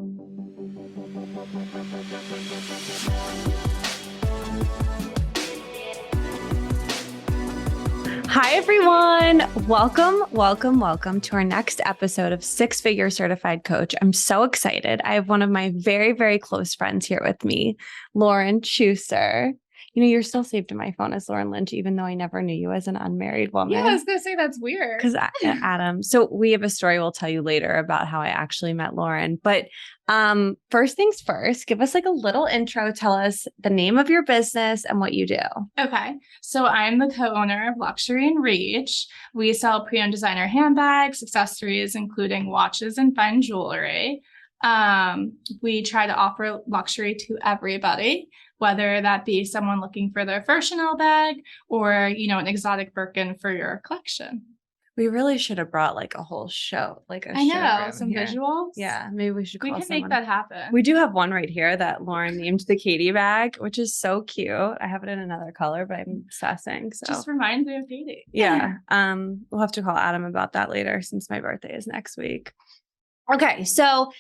Hi, everyone. Welcome to our next episode of Six Figure Certified Coach. I'm so excited. I have one of my very, very close friends here with me, Lauren Schuster. You know, you're still saved in my phone as Lauren Lynch, even though I never knew you as an unmarried woman. Yeah, I was going to say that's weird. Because Adam, so we have a story we'll tell you later about how I actually met Lauren. But first things first, give us like a little intro. Tell us the name of your business and what you do. Okay. So I'm the co-owner of Luxury and Reach. We sell pre-owned designer handbags, accessories, including watches and fine jewelry. We try to offer luxury to everybody, whether that be someone looking for their first Chanel bag or, you know, an exotic Birkin for your collection. We really should have brought like a whole show, like a I know, some here. Visuals. Yeah, maybe we should call We can someone. make that happen. We do have one right here that Lauren named the Katie bag, which is so cute. I have it in another color, but I'm obsessing. So just reminds me of Katie. Yeah. We'll have to call Adam about that later since my birthday is next week. Okay. So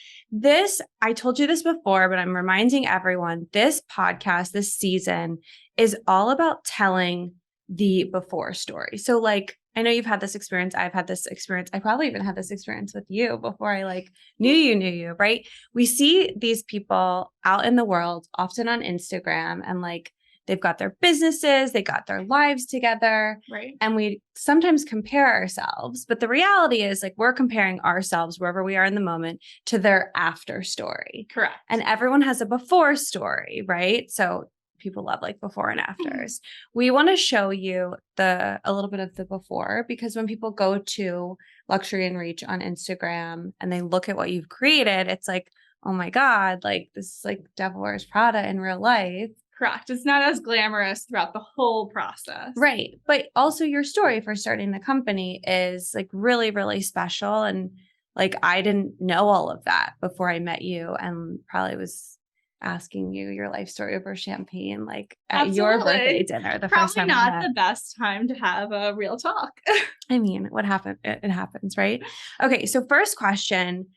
I told you this before, but I'm reminding everyone, this podcast, this season is all about telling the before story. So like, I know you've had this experience. I've had this experience. I probably even had this experience with you before I like knew you, right? We see these people out in the world, often on Instagram, and like they've got their businesses, they got their lives together. Right. And we sometimes compare ourselves. But the reality is like we're comparing ourselves wherever we are in the moment to their after story. Correct. And everyone has a before story, right? So people love like before and afters. We want to show you a little bit of the before, because when people go to Luxury and Reach on Instagram and they look at what you've created, it's like, oh my God, like this is like Devil Wears Prada in real life. Correct. It's not as glamorous throughout the whole process. Right. But also your story for starting the company is like really, really special. And like, I didn't know all of that before I met you, and probably was asking you your life story over champagne, like at your birthday dinner. Probably not the best time to have a real talk. I mean, what happened? It happens, right? Okay. So first question,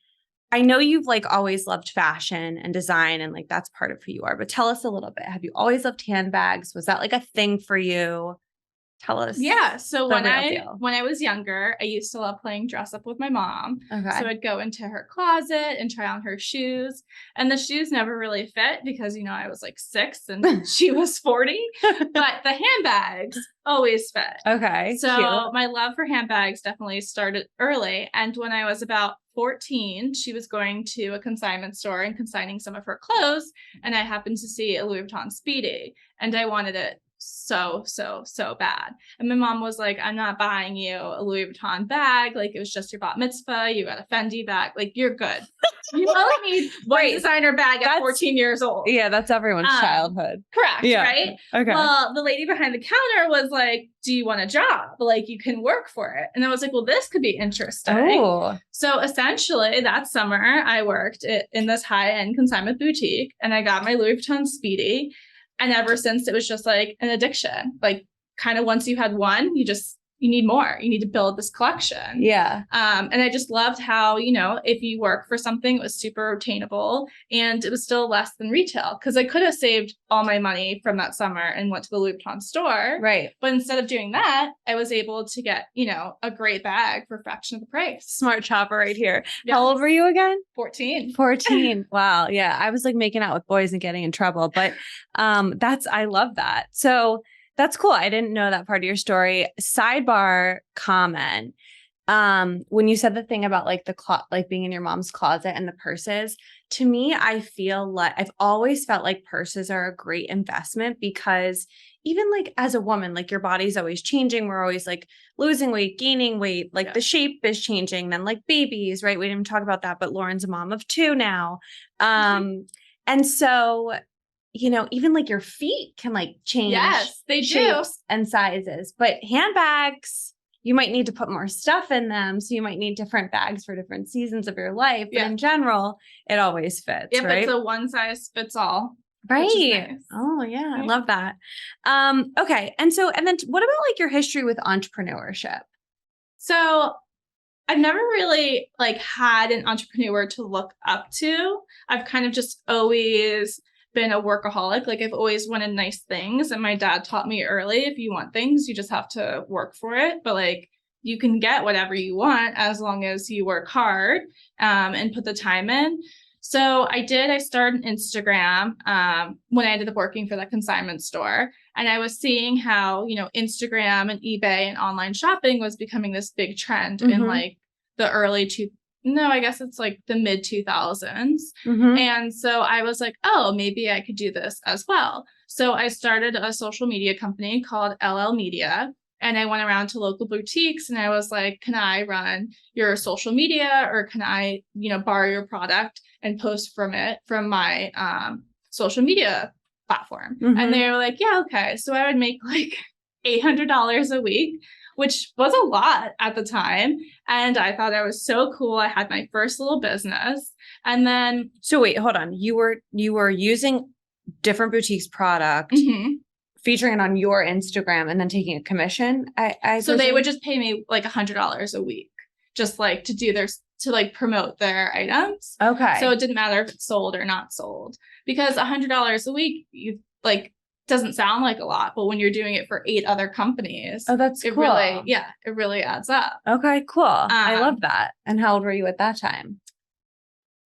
I know you've like always loved fashion and design, and like that's part of who you are, but tell us a little bit. Have you always loved handbags? Was that like a thing for you? Tell us. Yeah. So when I was younger, I used to love playing dress up with my mom. Okay. So I'd go into her closet and try on her shoes. And the shoes never really fit because, you know, I was like 6 and she was 40. But the handbags always fit. Okay. So cute. My love for handbags definitely started early. And when I was about 14, she was going to a consignment store and consigning some of her clothes. And I happened to see a Louis Vuitton Speedy, and I wanted it so bad. And my mom was like, I'm not buying you a Louis Vuitton bag. Like, it was just your bat mitzvah. You got a Fendi bag. Like, you're good. You only need one designer bag at 14 years old. Yeah, that's everyone's childhood. Correct. Yeah. Right? Okay. Well, the lady behind the counter was like, do you want a job? Like, you can work for it. And I was like, well, this could be interesting. Oh. So essentially that summer I worked in this high-end consignment boutique, and I got my Louis Vuitton Speedy. And ever since, it was just like an addiction. Like, kind of once you had one, you need more. You need to build this collection. Yeah. And I just loved how, you know, if you work for something, it was super obtainable and it was still less than retail, because I could have saved all my money from that summer and went to the Louis Vuitton store. Right. But instead of doing that, I was able to get, you know, a great bag for a fraction of the price. Smart shopper right here. Yes. How old were you again? 14. 14. Wow. Yeah. I was like making out with boys and getting in trouble, but I love that. So that's cool. I didn't know that part of your story. Sidebar comment. When you said the thing about like like being in your mom's closet and the purses, to me, I feel like I've always felt like purses are a great investment, because even like as a woman, like your body's always changing. We're always like losing weight, gaining weight, like the shape is changing. Then like babies, right? We didn't even talk about that, but Lauren's a mom of 2 now. And so, you know, even like your feet can like change. Yes, they do. Shapes and sizes, but handbags, you might need to put more stuff in them. So you might need different bags for different seasons of your life. But in general, it always fits. Yep, right? It's a one size fits all. Right. Nice. Oh yeah. I love that. Okay. And then what about like your history with entrepreneurship? So I've never really like had an entrepreneur to look up to. I've kind of just always been a workaholic. Like I've always wanted nice things. And my dad taught me early, if you want things, you just have to work for it. But like you can get whatever you want as long as you work hard and put the time in. So I started an Instagram when I ended up working for the consignment store. And I was seeing how, Instagram and eBay and online shopping was becoming this big trend in like the I guess it's like the mid 2000s. And so I was like, oh, maybe I could do this as well. So I started a social media company called LL Media. And I went around to local boutiques and I was like, can I run your social media or can I, borrow your product and post from my social media platform? And they were like, yeah, okay. So I would make like $800 a week, which was a lot at the time. And I thought I was so cool. I had my first little business. And then So wait, hold on. You were using different boutiques product, featuring it on your Instagram and then taking a commission. So they would just pay me like $100 a week, just like to promote their items. Okay. So it didn't matter if it's sold or not sold, because $100 a week, doesn't sound like a lot, but when you're doing it for 8 other companies, that's cool. It really adds up. Okay, cool. I love that. And how old were you at that time?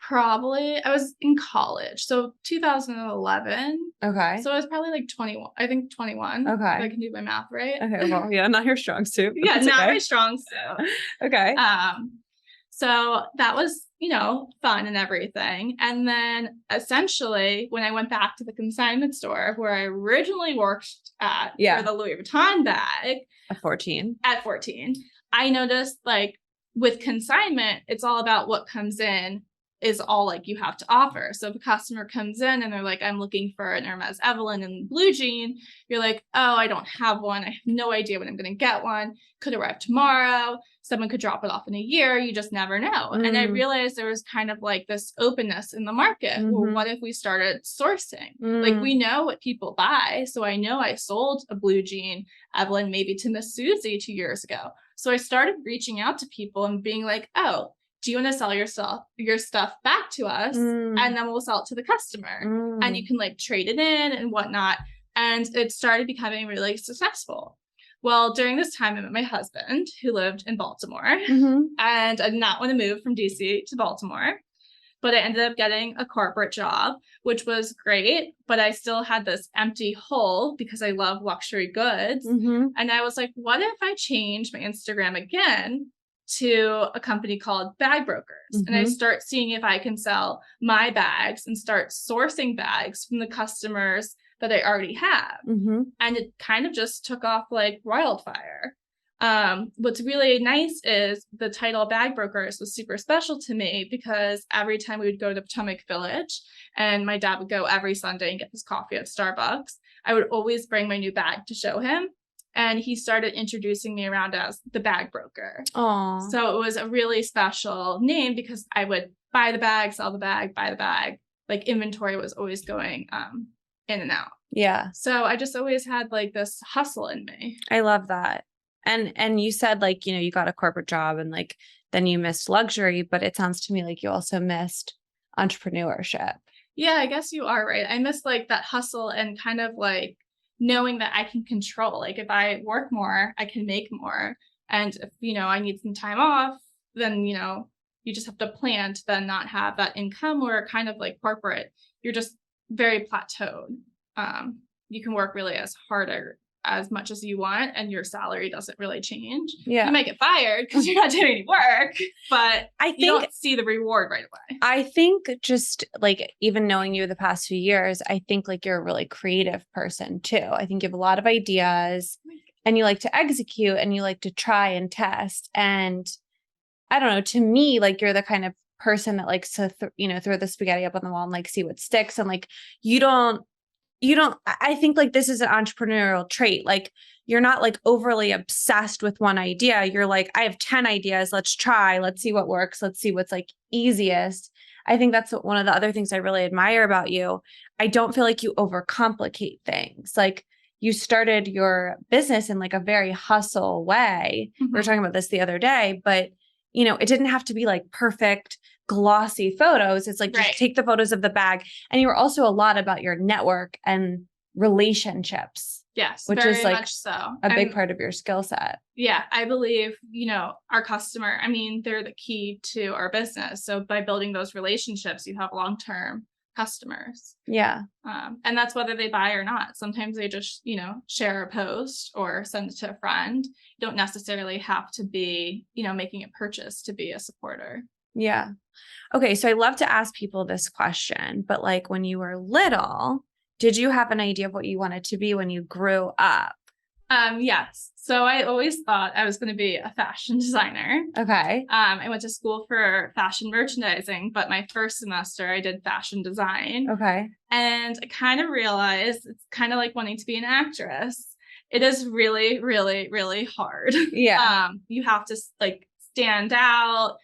Probably I was in college. So 2011. Okay. So I was probably like 21. I think 21. Okay. If I can do my math right. Okay. Well, yeah, not your strong suit. Yeah, not my strong suit. Okay. So that was, fun and everything. And then essentially when I went back to the consignment store where I originally worked at for the Louis Vuitton bag At 14, I noticed like with consignment, it's all about what comes in is all like you have to offer. So if a customer comes in and they're like, I'm looking for an Hermes Evelyn in blue jean, you're like, oh, I don't have one. I have no idea when I'm going to get one. Could arrive tomorrow. Someone could drop it off in a year. You just never know. And I realized there was kind of like this openness in the market. Well, what if we started sourcing? Like we know what people buy. So I know I sold a blue jean Evelyn maybe to Miss Susie 2 years ago. So I started reaching out to people and being like, oh, do you want to sell your stuff back to us? And then we'll sell it to the customer. And you can like trade it in and whatnot. And it started becoming really successful. Well, during this time, I met my husband who lived in Baltimore. And I did not want to move from DC to Baltimore. But I ended up getting a corporate job, which was great. But I still had this empty hole because I love luxury goods. And I was like, what if I change my Instagram again to a company called Bag Brokerz, and I start seeing if I can sell my bags and start sourcing bags from the customers that I already have. And it kind of just took off like wildfire. What's really nice is the title Bag Brokerz was super special to me because every time we would go to Potomac Village and my dad would go every Sunday and get his coffee at Starbucks, I would always bring my new bag to show him. And he started introducing me around as the bag broker. Aww. So it was a really special name because I would buy the bag, sell the bag, buy the bag. Like inventory was always going in and out. Yeah. So I just always had like this hustle in me. I love that. And you said like, you got a corporate job and like then you missed luxury, but it sounds to me like you also missed entrepreneurship. Yeah, I guess you are right. I missed like that hustle and kind of like knowing that I can control, like if I work more, I can make more. And if, I need some time off, then, you just have to plan to then not have that income or kind of like corporate. You're just very plateaued. You can work really as much as you want and your salary doesn't really change. Yeah. You might get fired because you're not doing any work, but I think you don't see the reward right away. I think just like even knowing you the past few years, I think like you're a really creative person too. I think you have a lot of ideas and you like to execute and you like to try and test. And I don't know, to me, like you're the kind of person that likes to, throw the spaghetti up on the wall and like see what sticks. And like, I think like this is an entrepreneurial trait. Like you're not like overly obsessed with one idea. You're like, I have 10 ideas. Let's try. Let's see what works. Let's see what's like easiest. I think that's one of the other things I really admire about you. I don't feel like you overcomplicate things. Like you started your business in like a very hustle way. We were talking about this the other day, but it didn't have to be like perfect, glossy photos. It's like, just take the photos of the bag. And you were also a lot about your network and relationships. Yes, which very is like much so. a big part of your skill set. Yeah, I believe, our customer, they're the key to our business. So by building those relationships, you have long-term customers. Yeah. And that's whether they buy or not. Sometimes they just, share a post or send it to a friend. You don't necessarily have to be, making a purchase to be a supporter. Yeah. Okay. So I love to ask people this question, but like when you were little, did you have an idea of what you wanted to be when you grew up? Yes. So I always thought I was going to be a fashion designer. Okay. I went to school for fashion merchandising, but my first semester I did fashion design. Okay. And I kind of realized it's kind of like wanting to be an actress. It is really, really, really hard. Yeah. You have to like stand out.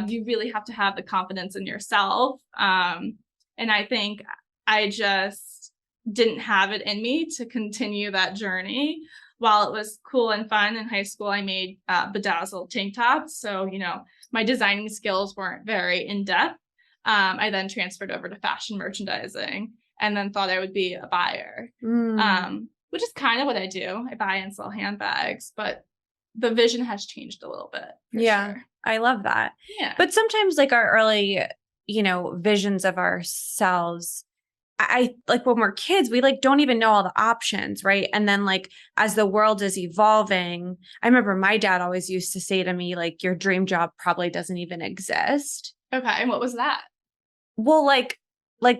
You really have to have the confidence in yourself. And I think I just didn't have it in me to continue that journey. While it was cool and fun in high school, I made bedazzled tank tops. So, my designing skills weren't very in depth. I then transferred over to fashion merchandising and then thought I would be a buyer, which is kind of what I do. I buy and sell handbags, but the vision has changed a little bit. Yeah, sure. I love that. Yeah. But sometimes like our early, visions of ourselves, I like when we're kids, we like don't even know all the options, right? And then like as the world is evolving, I remember my dad always used to say to me, like, your dream job probably doesn't even exist. Okay. And what was that? Well, like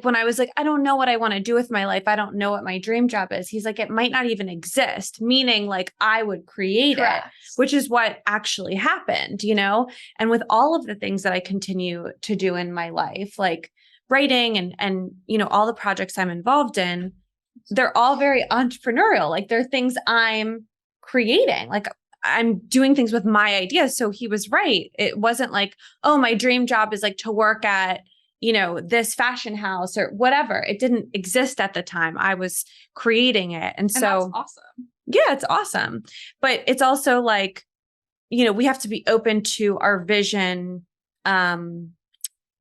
when I was like, I don't know what I want to do with my life. I don't know what my dream job is. He's like, it might not even exist, meaning like I would create Correct. it, which is what actually happened, And with all of the things that I continue to do in my life, like writing and all the projects I'm involved in, they're all very entrepreneurial. Like they're things I'm creating. Like I'm doing things with my ideas. So he was right. It wasn't like, oh, my dream job is like to work at, this fashion house or whatever. It didn't exist at the time. I was creating it. And so that's awesome. Yeah, it's awesome. But it's also like, we have to be open to our vision,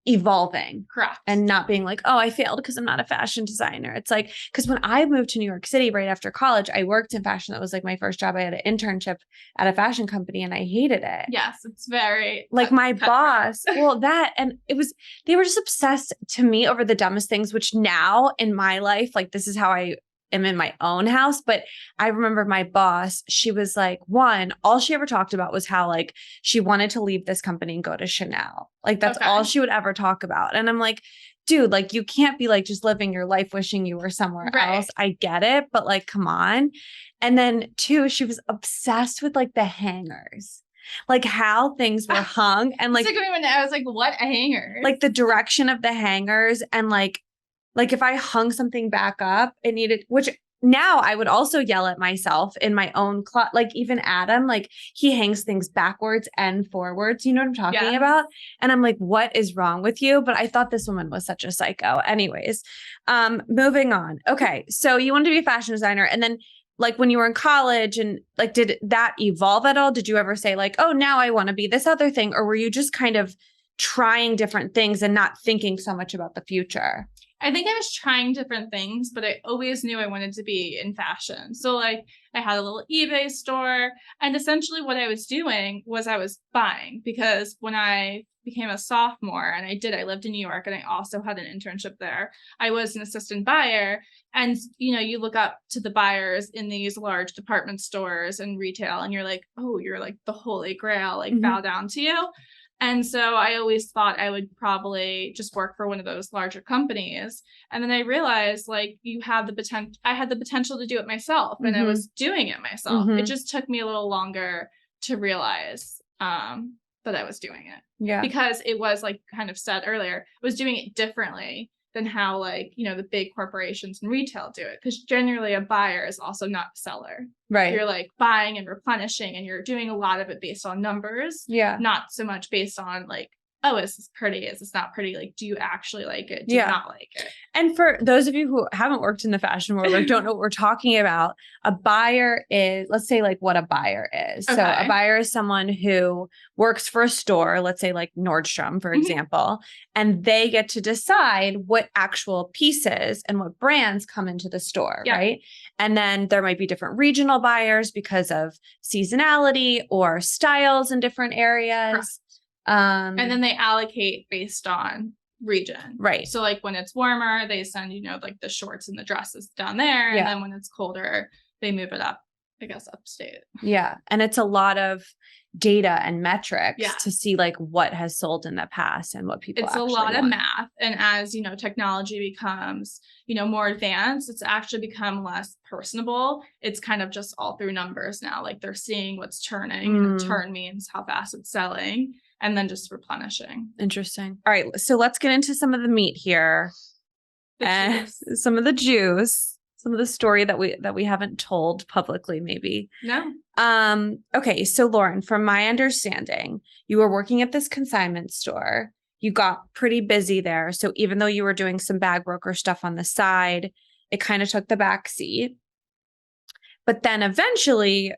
evolving. Correct. And not being like, oh, I failed because I'm not a fashion designer. It's like, because when I moved to New York City right after college, I worked in fashion. That was like my first job. I had an internship at a fashion company and I hated it. Yes, it's very like my boss. Well, they were just obsessed to me over the dumbest things, which now in my life, like this is how I am in my own house. But I remember my boss, she was like, all she ever talked about was how like she wanted to leave this company and go to Chanel. Like that's all she would ever talk about. And I'm like, dude, like you can't be like just living your life wishing you were somewhere else. I get it, but like, come on. And then 2, she was obsessed with like the hangers. Like how things were hung and like, I was like, what a hanger? Like the direction of the hangers and like if I hung something back up, it needed, which now I would also yell at myself in my own closet. Like even Adam, like he hangs things backwards and forwards. You know what I'm talking about? And I'm like, what is wrong with you? But I thought this woman was such a psycho. Anyways, moving on. Okay. So you wanted to be a fashion designer. And then like when you were in college and like, did that evolve at all? Did you ever say like, oh, now I want to be this other thing? Or were you just kind of trying different things and not thinking so much about the future? I think I was trying different things, but I always knew I wanted to be in fashion. So like I had a little eBay store and essentially what I was doing was I was buying because when I became a sophomore and I lived in New York and I also had an internship there. I was an assistant buyer and, you look up to the buyers in these large department stores and retail and you're like, oh, you're like the holy grail, like bow down to you. And so I always thought I would probably just work for one of those larger companies. And then I realized like I had the potential to do it myself and I was doing it myself. It just took me a little longer to realize that I was doing it. Yeah. Because it was like kind of said earlier, I was doing it differently than how like, the big corporations and retail do it. Because generally a buyer is also not a seller. Right. You're like buying and replenishing and you're doing a lot of it based on numbers. Yeah. Not so much based on like oh, is this pretty? Is this not pretty? Like, do you actually like it? Do you not like it? And for those of you who haven't worked in the fashion world or don't know what we're talking about, a buyer is, let's say like what a buyer is. So a buyer is someone who works for a store, let's say like Nordstrom, for example, and they get to decide what actual pieces and what brands come into the store, right? And then there might be different regional buyers because of seasonality or styles in different areas. And then they allocate based on region. Right. So like when it's warmer, they send, like the shorts and the dresses down there. And then when it's colder, they move it up, I guess, upstate. Yeah. And it's a lot of data and metrics to see like what has sold in the past and what people actually want. It's a lot of math. And as, technology becomes, more advanced, it's actually become less personable. It's kind of just all through numbers now. Like they're seeing what's turning and turn means how fast it's selling. And then just replenishing. Interesting. All right. So let's get into some of the meat here. Some of the juice, some of the story that we haven't told publicly, maybe. No. Okay. So Lauren, from my understanding, you were working at this consignment store. You got pretty busy there. So even though you were doing some bag broker stuff on the side, it kind of took the back seat. But then eventually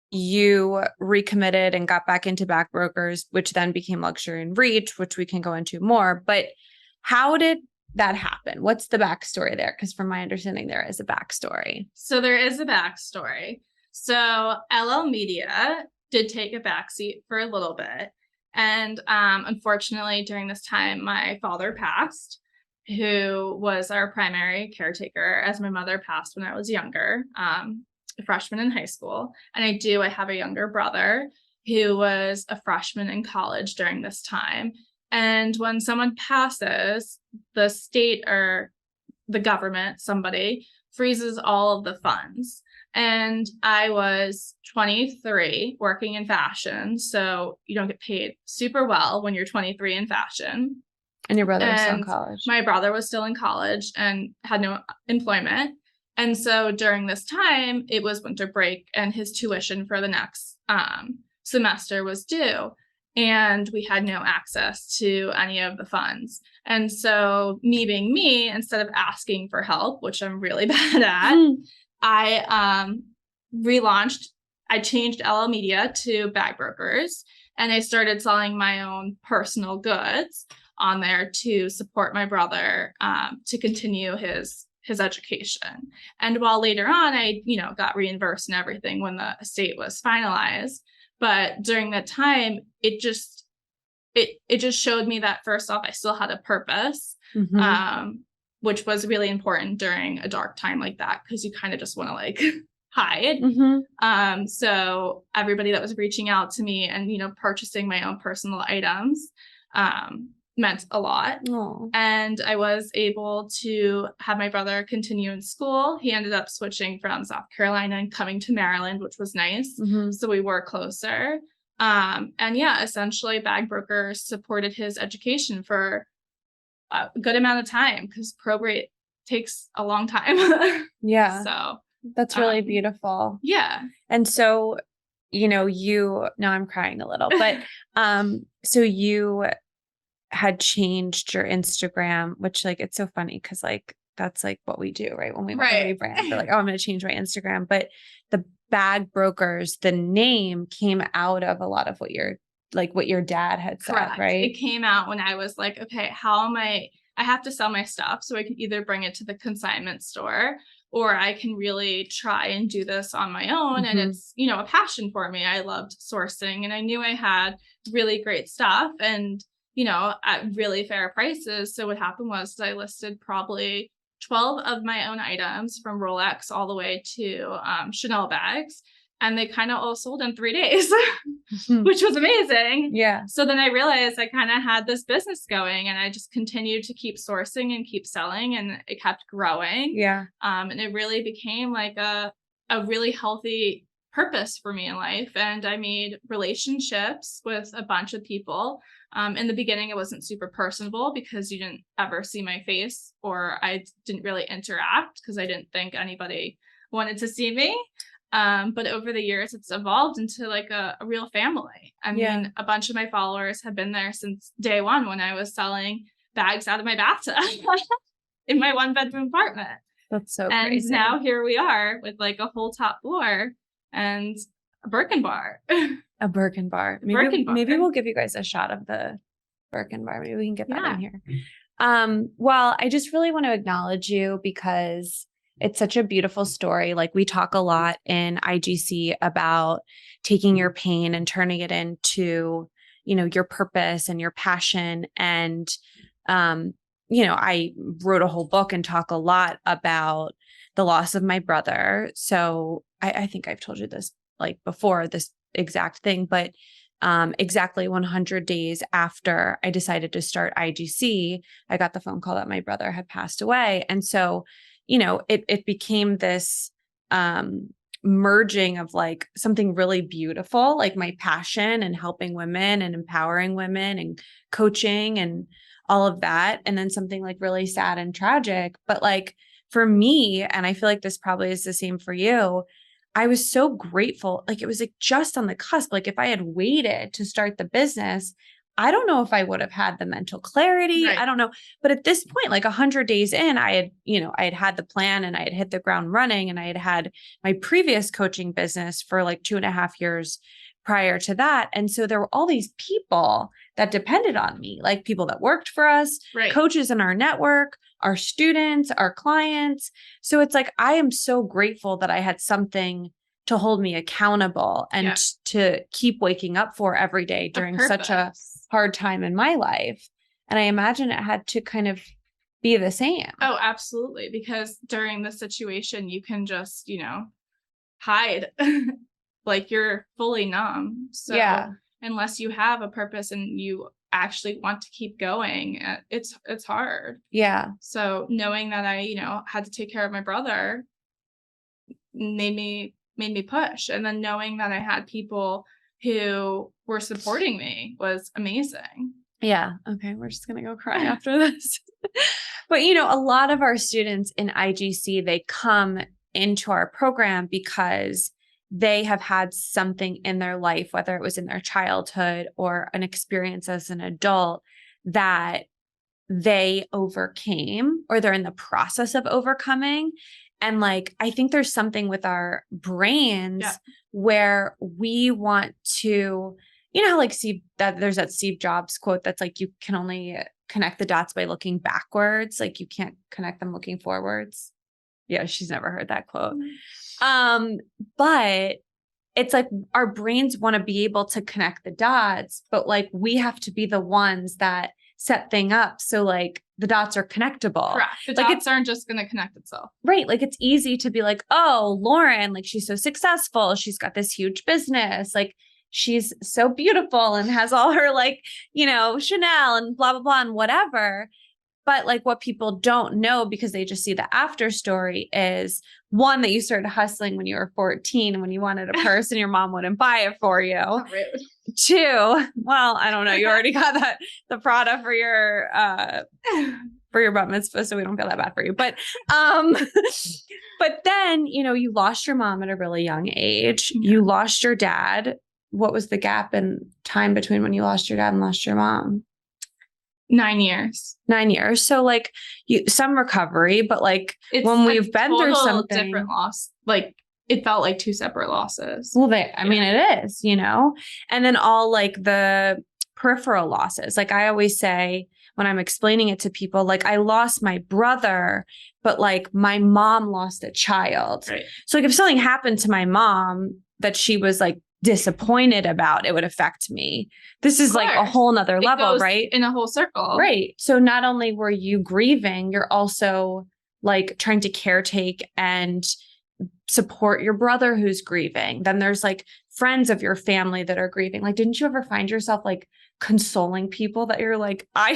you recommitted and got back into back Brokerz, which then became Luxury and Reach, which we can go into more. But how did that happen? What's the backstory there? Because from my understanding, there is a backstory. So there is a backstory. So LL Media did take a backseat for a little bit. And unfortunately, during this time, my father passed, who was our primary caretaker as my mother passed when I was younger. A freshman in high school. And I have a younger brother who was a freshman in college during this time. And when someone passes, the state or the government, somebody freezes all of the funds. And I was 23 working in fashion. So you don't get paid super well when you're 23 in fashion. And your brother was still in college. My brother was still in college and had no employment. And so during this time, it was winter break and his tuition for the next semester was due. And we had no access to any of the funds. And so me being me, instead of asking for help, which I'm really bad at, I changed LL Media to Bag Brokerz, and I started selling my own personal goods on there to support my brother to continue his education. And while later on, I, got reimbursed and everything when the estate was finalized. But during that time, it just showed me that first off, I still had a purpose, which was really important during a dark time like that, because you kind of just want to like hide. So everybody that was reaching out to me and, purchasing my own personal items, meant a lot. Aww. And I was able to have my brother continue in school. He ended up switching from South Carolina and coming to Maryland, which was nice. So we were closer. And essentially Bag Brokerz supported his education for a good amount of time, because probate takes a long time. So that's really beautiful. And so, now I'm crying a little, but so you had changed your Instagram, which like, it's so funny because like, that's like what we do, right? When we want to rebrand, we're like, oh, I'm going to change my Instagram. But the Bag Brokerz, the name came out of a lot of what your dad had said, right? It came out when I was like, okay, I have to sell my stuff. So I can either bring it to the consignment store, or I can really try and do this on my own. And it's, a passion for me. I loved sourcing, and I knew I had really great stuff and, at really fair prices. So what happened was I listed probably 12 of my own items, from Rolex all the way to Chanel bags. And they kind of all sold in 3 days, which was amazing. So then I realized I kind of had this business going, and I just continued to keep sourcing and keep selling, and it kept growing. And it really became like a really healthy purpose for me in life. And I made relationships with a bunch of people. In the beginning, it wasn't super personable because you didn't ever see my face, or I didn't really interact because I didn't think anybody wanted to see me. But over the years, it's evolved into like a real family. I mean, a bunch of my followers have been there since day one when I was selling bags out of my bathtub in my 1-bedroom apartment. That's so and crazy. now here we are with like a whole top floor and a Birkin bar. A Birkin bar. Maybe we'll give you guys a shot of the Birkin bar. Maybe we can get that in here. Well, I just really want to acknowledge you because it's such a beautiful story. Like we talk a lot in IGC about taking your pain and turning it into, your purpose and your passion. And, I wrote a whole book and talk a lot about the loss of my brother. So I think I've told you this like before, this exact thing, but exactly 100 days after I decided to start IGC, I got the phone call that my brother had passed away. And so, it became this merging of like something really beautiful, like my passion and helping women and empowering women and coaching and all of that. And then something like really sad and tragic. But like for me, and I feel like this probably is the same for you, I was so grateful. Like it was like just on the cusp. Like if I had waited to start the business, I don't know if I would have had the mental clarity. Right. I don't know. But at this point, like 100 days in, I had the plan and I had hit the ground running, and I had my previous coaching business for like 2.5 years prior to that. And so there were all these people that depended on me, like people that worked for us, Right. coaches in our network, our students, our clients. So it's like, I am so grateful that I had something to hold me accountable and to keep waking up for every day during such a hard time in my life. And I imagine it had to kind of be the same. Oh, absolutely. Because during the situation, you can just, hide. Like you're fully numb. So unless you have a purpose and you actually want to keep going, it's hard. Yeah. So knowing that I, had to take care of my brother made me push. And then knowing that I had people who were supporting me was amazing. Yeah. Okay. We're just going to go cry after this. But, a lot of our students in IGC, they come into our program because they have had something in their life, whether it was in their childhood or an experience as an adult, that they overcame or they're in the process of overcoming. And like, I think there's something with our brains where we want to, how like there's that Steve Jobs quote that's like, you can only connect the dots by looking backwards. Like you can't connect them looking forwards. Yeah. She's never heard that quote. But it's like our brains want to be able to connect the dots, but like we have to be the ones that set thing up. So like the dots are connectable. Correct. The dots aren't just going to connect itself. Right. Like it's easy to be like, oh, Lauren, like she's so successful. She's got this huge business. Like she's so beautiful and has all her like, Chanel and blah, blah, blah, and whatever. But like what people don't know because they just see the after story is one, that you started hustling when you were 14 and when you wanted a purse and your mom wouldn't buy it for you. Rude. 2, well, I don't know. You already got the Prada for your bat mitzvah, so we don't feel that bad for you. But but then, you lost your mom at a really young age. Yeah. You lost your dad. What was the gap in time between when you lost your dad and lost your mom? 9 years. 9 years. So like some recovery, but like when we've been through something different loss, like it felt like 2 separate losses. Well, I mean, it is, and then all like the peripheral losses. Like I always say when I'm explaining it to people, like I lost my brother, but like my mom lost a child. Right. So like if something happened to my mom that she was like disappointed about, it would affect me. This is like a whole nother level, right? In a whole circle. Right. So not only were you grieving, you're also like trying to caretake and support your brother who's grieving. Then there's like friends of your family that are grieving. Like, didn't you ever find yourself like consoling people that you're like, I'm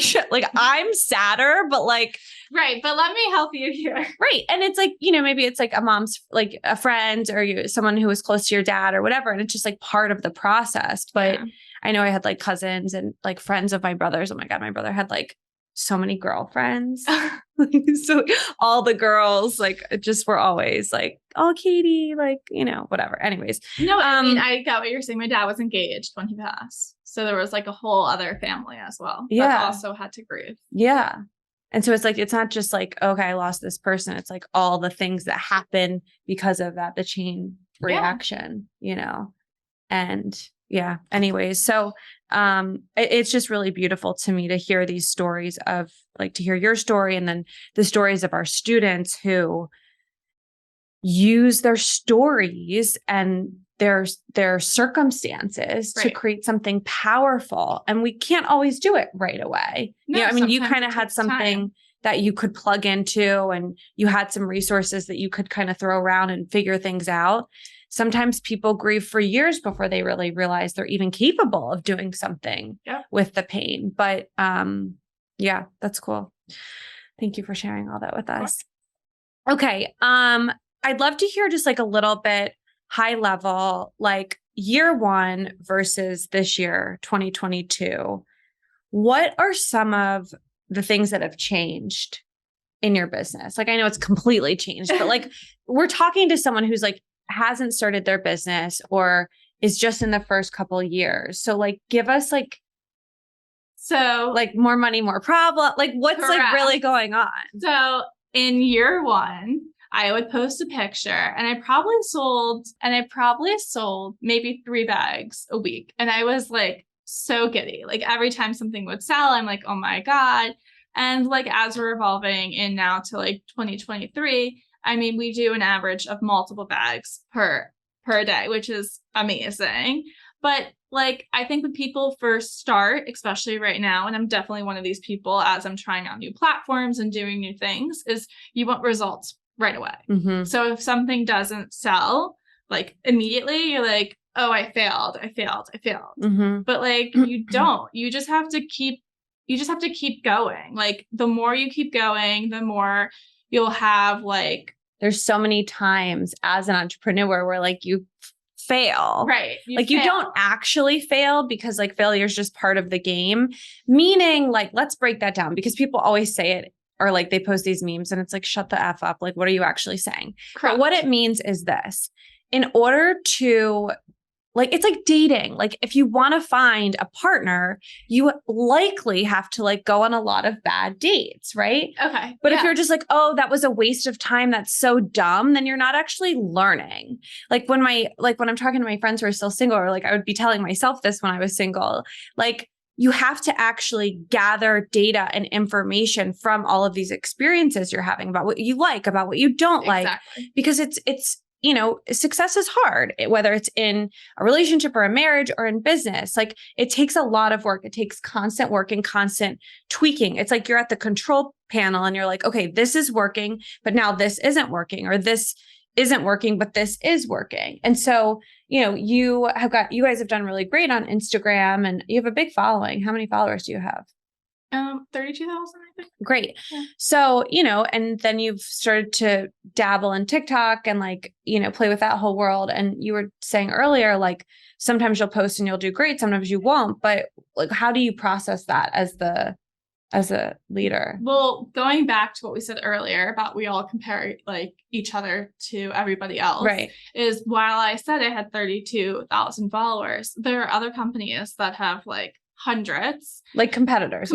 sadder, but like, right. But let me help you here. Right. And it's like, maybe it's like a mom's, like a friend or someone who was close to your dad or whatever. And it's just like part of the process. But I know I had like cousins and like friends of my brothers. Oh my God, my brother had like so many girlfriends. So all the girls like just were always like, oh, Katie, like, whatever. Anyways. No, I mean, I got what you're saying. My dad was engaged when he passed. So there was like a whole other family as well that also had to grieve. Yeah. And so it's like, it's not just like, okay, I lost this person. It's like all the things that happen because of that, the chain reaction, and yeah, anyways. So, it's just really beautiful to me to hear these stories of like, to hear your story and then the stories of our students who use their stories and their circumstances to create something powerful. And we can't always do it right away. No, I mean, you kind of had something that you could plug into and you had some resources that you could kind of throw around and figure things out. Sometimes people grieve for years before they really realize they're even capable of doing something with the pain. But yeah, that's cool. Thank you for sharing all that with us. Okay. I'd love to hear just like a little bit high level, like year one versus this year, 2022. What are some of the things that have changed in your business? Like, I know it's completely changed, but like we're talking to someone who's like, hasn't started their business or is just in the first couple of years. So like, give us like more money, more problem. Like what's like really going on? So in year one, I would post a picture and I probably sold maybe 3 bags a week. And I was like so giddy. Like every time something would sell, I'm like, oh my God. And like as we're evolving in now to like 2023, I mean, we do an average of multiple bags per day, which is amazing. But like, I think when people first start, especially right now, and I'm definitely one of these people as I'm trying out new platforms and doing new things, is you want results right away. Mm-hmm. So if something doesn't sell, like immediately, you're like, oh, I failed. Mm-hmm. But like, you don't. You just have to keep going. Like the more you keep going, the more you'll have like. There's so many times as an entrepreneur where like you fail. Right. You don't actually fail because like failure is just part of the game. Meaning like, let's break that down because people always say it or like they post these memes and it's like, shut the F up. Like, what are you actually saying? Correct. But what it means is this, in order to like, it's like dating. Like if you want to find a partner, you likely have to like go on a lot of bad dates, right? Okay. But if you're just like, oh, that was a waste of time, that's so dumb, then you're not actually learning. Like when I'm talking to my friends who are still single, or like I would be telling myself this when I was single, like you have to actually gather data and information from all of these experiences you're having about what you like, about what you don't like, because it's success is hard, whether it's in a relationship or a marriage or in business. Like it takes a lot of work. It takes constant work and constant tweaking. It's like you're at the control panel and you're like, okay, this is working, but now this isn't working, or this isn't working, but this is working. And so, you guys have done really great on Instagram and you have a big following. How many followers do you have? 32,000, I think. Great. Yeah. So, and then you've started to dabble in TikTok and like, play with that whole world. And you were saying earlier, like sometimes you'll post and you'll do great. Sometimes you won't, but like, how do you process that as a leader? Well, going back to what we said earlier about we all compare like each other to everybody else, right? Is while I said I had 32,000 followers, there are other companies that have like hundreds, like competitors,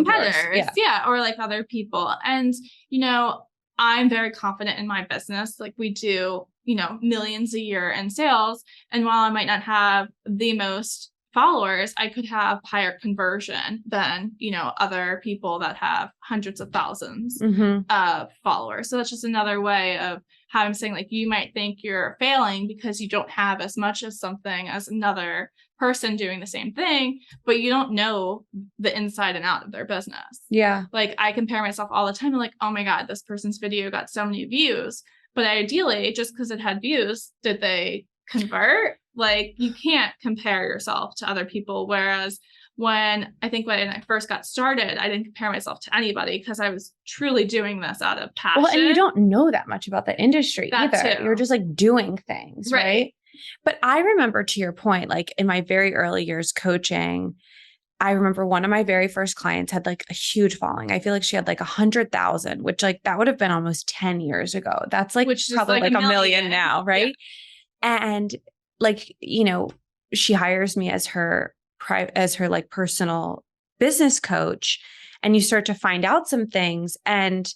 yeah, or like other people. And I'm very confident in my business. Like we do millions a year in sales, and while I might not have the most followers, I could have higher conversion than other people that have hundreds of thousands of followers. So that's just another way of how I'm saying, like, you might think you're failing because you don't have as much of something as another person doing the same thing, but you don't know the inside and out of their business. Yeah. Like I compare myself all the time. I'm like, oh my God, this person's video got so many views, but ideally just because it had views, did they convert? Like you can't compare yourself to other people. Whereas when I first got started, I didn't compare myself to anybody because I was truly doing this out of passion. Well, and you don't know that much about the industry either. Too. You're just like doing things, right? But I remember, to your point, like in my very early years coaching, I remember one of my very first clients had like a huge following. I feel like she had like 100,000, which like that would have been almost 10 years ago. That's like Which is probably like a a million now, right? And like, she hires me as her like personal business coach, and you start to find out some things. And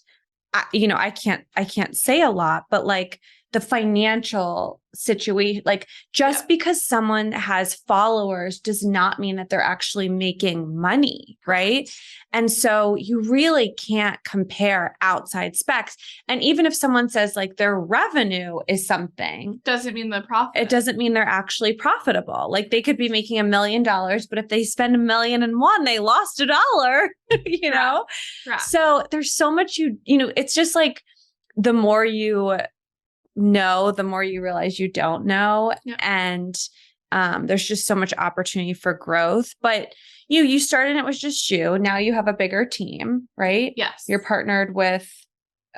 I can't say a lot, but like the financial situation, like just because someone has followers does not mean that they're actually making money. Right. And so you really can't compare outside specs. And even if someone says like their revenue is something, doesn't mean the profit. It doesn't mean they're actually profitable. Like they could be making $1 million, but if they spend $1,000,001, they lost $1, know? Right. So there's so much, it's just like the more you know, the more you realize you don't know. Yeah. And there's just so much opportunity for growth. But you started, it was just you. Now you have a bigger team, right? Yes. You're partnered with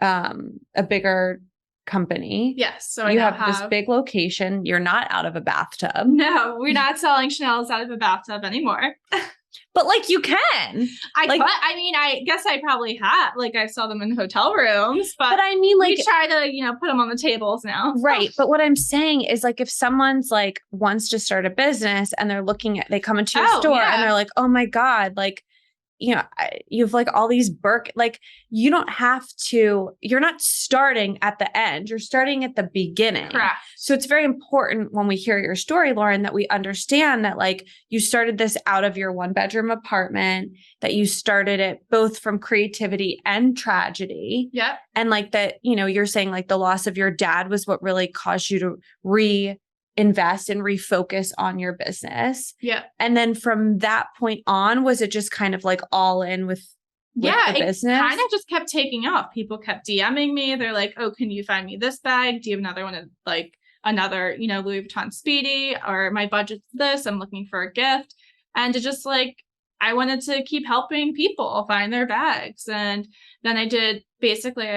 a bigger company. Yes. So you have this big location. You're not out of a bathtub. No, we're not selling Chanel's out of a bathtub anymore. But like you can. I guess I probably have. Like I saw them in hotel rooms, but I mean, like we try to, put them on the tables now. Right. But what I'm saying is like if someone's like wants to start a business and they come into your store and they're like, oh my God, like, you have like all these like you don't have to, you're not starting at the end, you're starting at the beginning. Correct. So it's very important when we hear your story, Lauren, that we understand that like you started this out of your 1-bedroom apartment, that you started it both from creativity and tragedy. Yep. And like that, you're saying like the loss of your dad was what really caused you to reinvest and refocus on your business. Yeah. And then from that point on, was it just kind of like all in with the business? It kind of just kept taking off. People kept DMing me. They're like, oh, can you find me this bag? Do you have another one of like another, Louis Vuitton Speedy, or my budget's this, I'm looking for a gift. And it just like, I wanted to keep helping people find their bags. And then I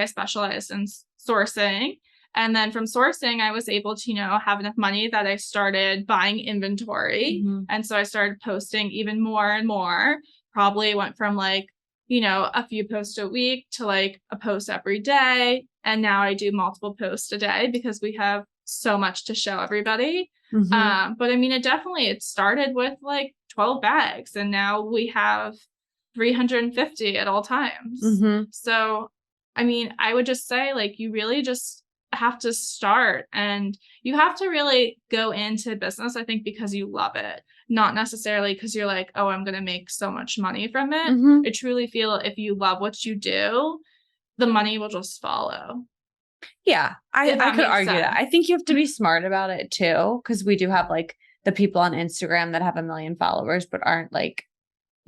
specialized in sourcing. And then from sourcing, I was able to, have enough money that I started buying inventory. Mm-hmm. And so I started posting even more and more, probably went from like, a few posts a week to like a post every day. And now I do multiple posts a day because we have so much to show everybody. Mm-hmm. But I mean, it started with like 12 bags and now we have 350 at all times. Mm-hmm. So, I mean, I would just say like, you really just have to start and you have to really go into business, I think, because you love it, not necessarily because you're like, oh, I'm going to make so much money from it. Mm-hmm. I truly feel if you love what you do, the money will just follow. Yeah, I could argue that. I think you have to be smart about it too, because we do have like the people on Instagram that have 1 million followers, but aren't like,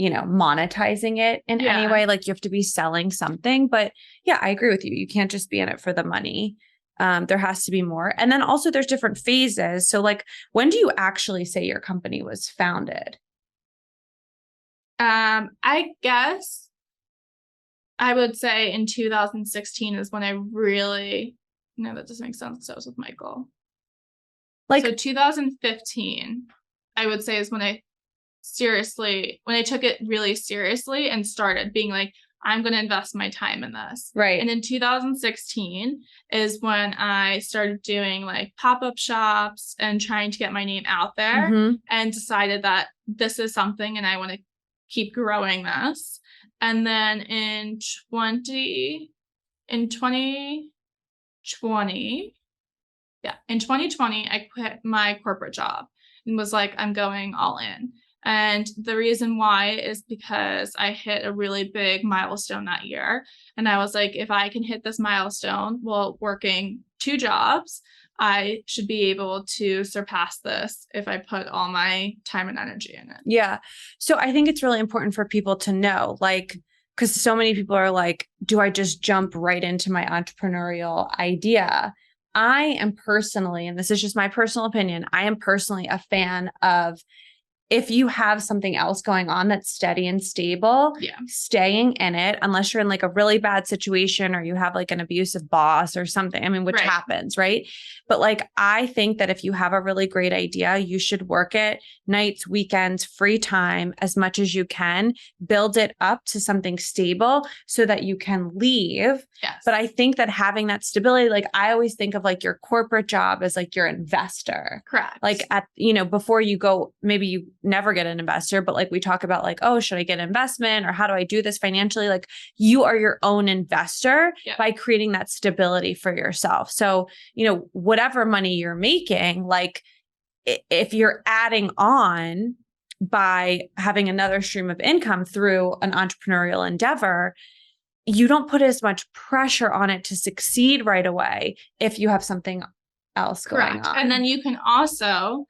monetizing it in any way. Like you have to be selling something. But yeah, I agree with you. You can't just be in it for the money. There has to be more. And then also there's different phases. So like, when do you actually say your company was founded? I guess I would say in 2016 is when I really, no, that doesn't make sense. So I was with Michael. So 2015, I would say is when I took it really seriously and started being like, I'm going to invest my time in this. Right. And in 2016 is when I started doing like pop-up shops and trying to get my name out there, mm-hmm. and decided that this is something and I want to keep growing this. And then in 2020, I quit my corporate job and was like, I'm going all in. And the reason why is because I hit a really big milestone that year. And I was like, if I can hit this milestone while working 2 jobs, I should be able to surpass this if I put all my time and energy in it. Yeah. So I think it's really important for people to know, like, because so many people are like, do I just jump right into my entrepreneurial idea? I am personally, and this is just my personal opinion, I am personally a fan of if you have something else going on that's steady and stable, staying in it, unless you're in like a really bad situation or you have like an abusive boss or something, I mean, which happens, right? But like, I think that if you have a really great idea, you should work it nights, weekends, free time, as much as you can, build it up to something stable so that you can leave. Yes. But I think that having that stability, like I always think of like your corporate job as like your investor. Correct. Like at, you know, before you go, maybe you never get an investor, but like we talk about like, oh, should I get an investment or how do I do this financially? Like you are your own investor by creating that stability for yourself. So, you know, whatever money you're making, like if you're adding on by having another stream of income through an entrepreneurial endeavor, you don't put as much pressure on it to succeed right away if you have something else going on. And then you can also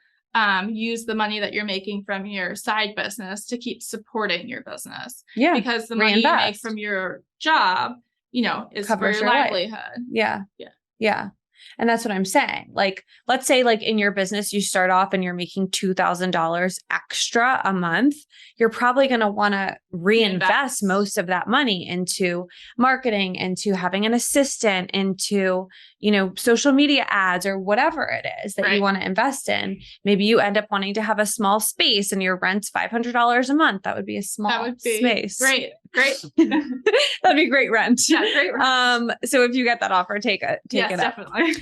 use the money that you're making from your side business to keep supporting your business. Yeah. Because the money you make from your job, you know, is for your livelihood. Yeah. Yeah. Yeah. And that's what I'm saying. Like, let's say like in your business, you start off and you're making $2,000 extra a month. You're probably going to want to reinvest most of that money into marketing, into having an assistant, into, you know, social media ads or whatever it is that you want to invest in. Maybe you end up wanting to have a small space and your rent's $500 a month. That would be a small space. Great. That'd be great rent. Yeah, great rent. So if you get that offer, take it. Yes, definitely.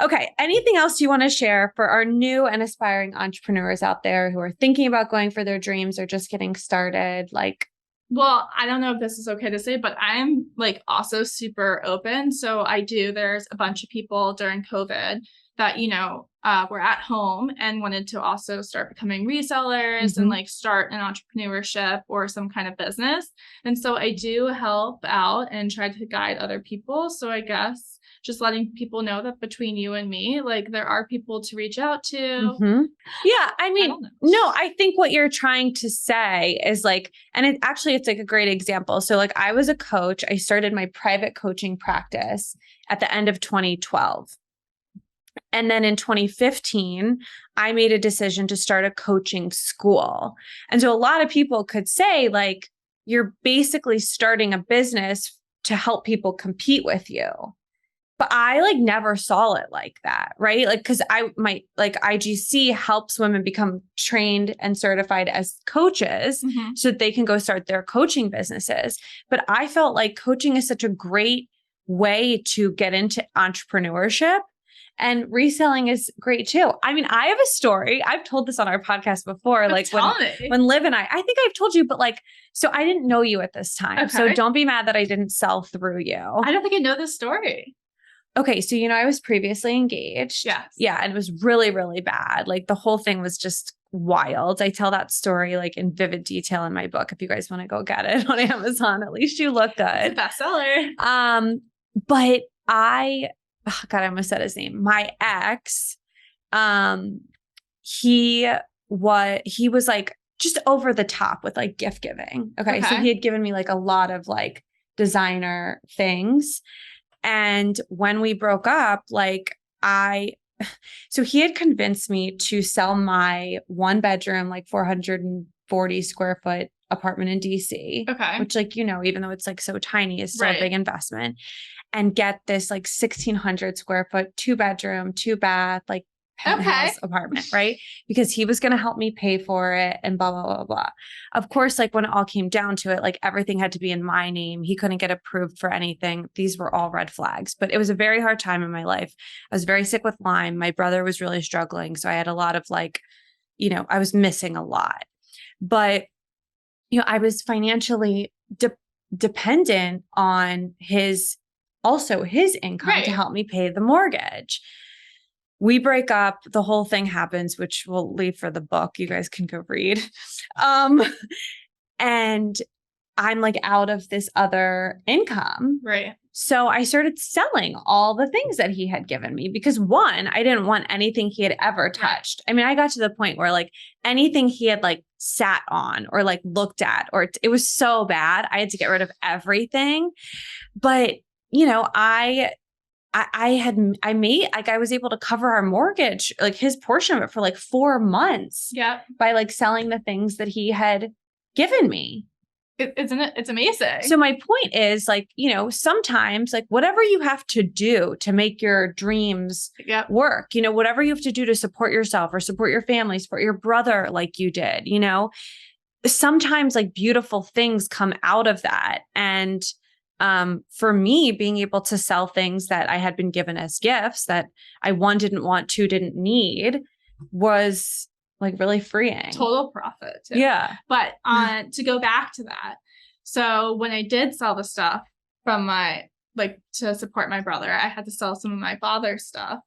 Okay. Anything else you want to share for our new and aspiring entrepreneurs out there who are thinking about going for their dreams or just getting started? Like, well, I don't know if this is okay to say, but I'm like also super open. So there's a bunch of people during COVID that, you know, were at home and wanted to also start becoming resellers and like start an entrepreneurship or some kind of business. And so I do help out and try to guide other people. So I guess just letting people know that between you and me, like there are people to reach out to. Yeah. I mean, I think what you're trying to say is like, and it's like a great example. So like I was a coach. I started my private coaching practice at the end of 2012. And then in 2015, I made a decision to start a coaching school. And so a lot of people could say like, you're basically starting a business to help people compete with you. But I like never saw it like that, right? Like, cause my IGC helps women become trained and certified as coaches so that they can go start their coaching businesses. But I felt like coaching is such a great way to get into entrepreneurship. And reselling is great too. I mean, I have a story. I've told this on our podcast before. Like when Liv and I think I've told you, but like, so I didn't know you at this time. Okay. So don't be mad that I didn't sell through you. I don't think I know this story. Okay. So, you know, I was previously engaged. Yes. Yeah. And it was really, really bad. Like the whole thing was just wild. I tell that story like in vivid detail in my book. If you guys want to go get it on Amazon, at least you look good. It's a bestseller. But oh God, I almost said his name. My ex, he was like just over the top with like gift giving. Okay. So he had given me like a lot of like designer things. And when we broke up, like so he had convinced me to sell my 1-bedroom, like 440 square foot apartment in DC, which like, you know, even though it's like so tiny, is still a big investment, and get this like 1,600 square foot, 2-bedroom, 2-bath, like penthouse apartment, right? Because he was going to help me pay for it and blah, blah, blah, blah. Of course, like when it all came down to it, like everything had to be in my name. He couldn't get approved for anything. These were all red flags, but it was a very hard time in my life. I was very sick with Lyme. My brother was really struggling. So I had a lot of like, you know, I was missing a lot, but you know, I was financially dependent on his income to help me pay the mortgage. We break up, the whole thing happens, which we'll leave for the book. You guys can go read. And I'm like out of this other income. Right. So I started selling all the things that he had given me because one, I didn't want anything he had ever touched. I mean, I got to the point where like anything he had like sat on or like looked at, or it was so bad, I had to get rid of everything. But, you know, I I was able to cover our mortgage, like his portion of it for like 4 months. Yeah. By like selling the things that he had given me. Isn't it? It's amazing. So my point is like, sometimes like whatever you have to do to make your dreams work, whatever you have to do to support yourself or support your family, support your brother like you did, sometimes like beautiful things come out of that. And for me, being able to sell things that I had been given as gifts that I, one, didn't want, two, didn't need was like really freeing. Total profit too. Yeah. But to go back to that. So when I did sell the stuff from to support my brother, I had to sell some of my father's stuff,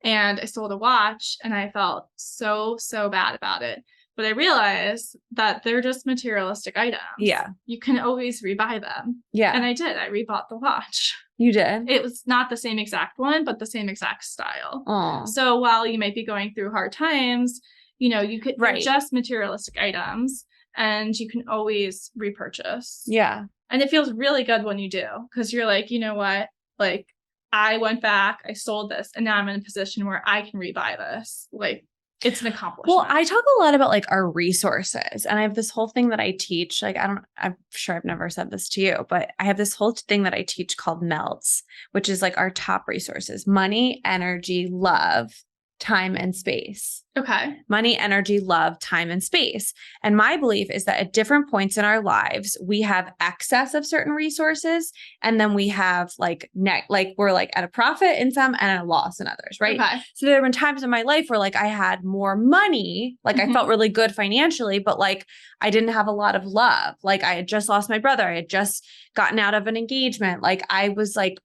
and I sold a watch, and I felt so bad about it. But I realized that they're just materialistic items. Yeah. You can always rebuy them. Yeah. And I did. I rebought the watch. You did? It was not the same exact one, but the same exact style. Aww. So while you might be going through hard times, you could just materialistic items, and you can always repurchase. Yeah. And it feels really good when you do, because you're like, you know what? Like, I went back, I sold this, and now I'm in a position where I can rebuy this. Like, it's an accomplishment. Well, I talk a lot about like our resources, and I have this whole thing that I teach. Like, I'm sure I've never said this to you, but I have this whole thing that I teach called MELTS, which is like our top resources: money, energy, love, time, and space. Okay. Money, energy, love, time, and space. And my belief is that at different points in our lives, we have excess of certain resources. And then we have like we're like at a profit in some and at a loss in others, right? Okay. So there have been times in my life where like I had more money, like I felt really good financially, but like I didn't have a lot of love. Like I had just lost my brother. I had just gotten out of an engagement. Like I was like,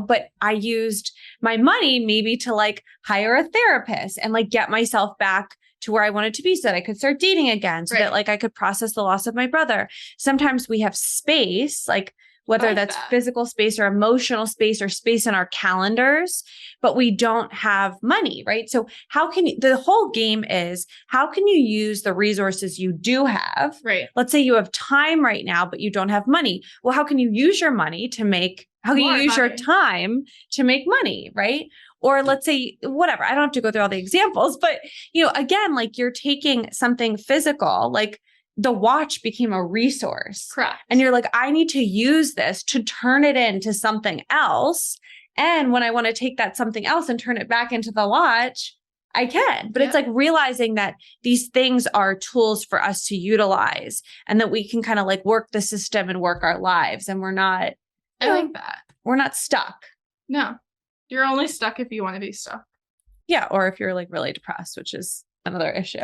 but I used my money maybe to like hire a therapist and like get myself back to where I wanted to be so that I could start dating again, so that like I could process the loss of my brother. Sometimes we have space, like whether that's physical space or emotional space or space in our calendars, but we don't have money, right? So the whole game is, how can you use the resources you do have? Right. Let's say you have time right now, but you don't have money. Well, how can you use your money to make, how can you use your time to make money, right? Or let's say, whatever, I don't have to go through all the examples, but again, like you're taking something physical, like the watch became a resource. Correct. And you're like, I need to use this to turn it into something else. And when I want to take that something else and turn it back into the watch, I can. But it's like realizing that these things are tools for us to utilize, and that we can kind of like work the system and work our lives. And we're not, I like that. We're not stuck. No, you're only stuck if you want to be stuck. Yeah. Or if you're like really depressed, which is another issue.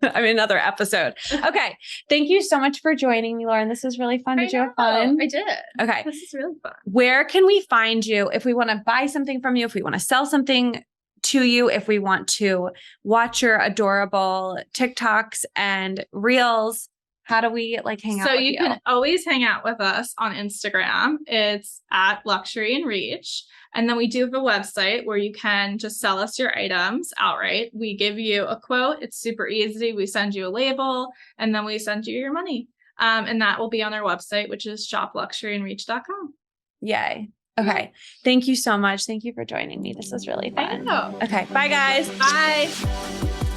I mean, another episode. Okay. Thank you so much for joining me, Lauren. This was really fun. Did you have fun? I did. Okay. This is really fun. Where can we find you if we want to buy something from you, if we want to sell something to you, if we want to watch your adorable TikToks and Reels? How do we like hang out with you? So you can always hang out with us on Instagram. It's at Luxury and Reach. And then we do have a website where you can just sell us your items outright. We give you a quote. It's super easy. We send you a label, and then we send you your money. And that will be on our website, which is shopluxuryandreach.com. Yay. Okay. Thank you so much. Thank you for joining me. This was really fun. I know. Okay. Bye, guys. Bye.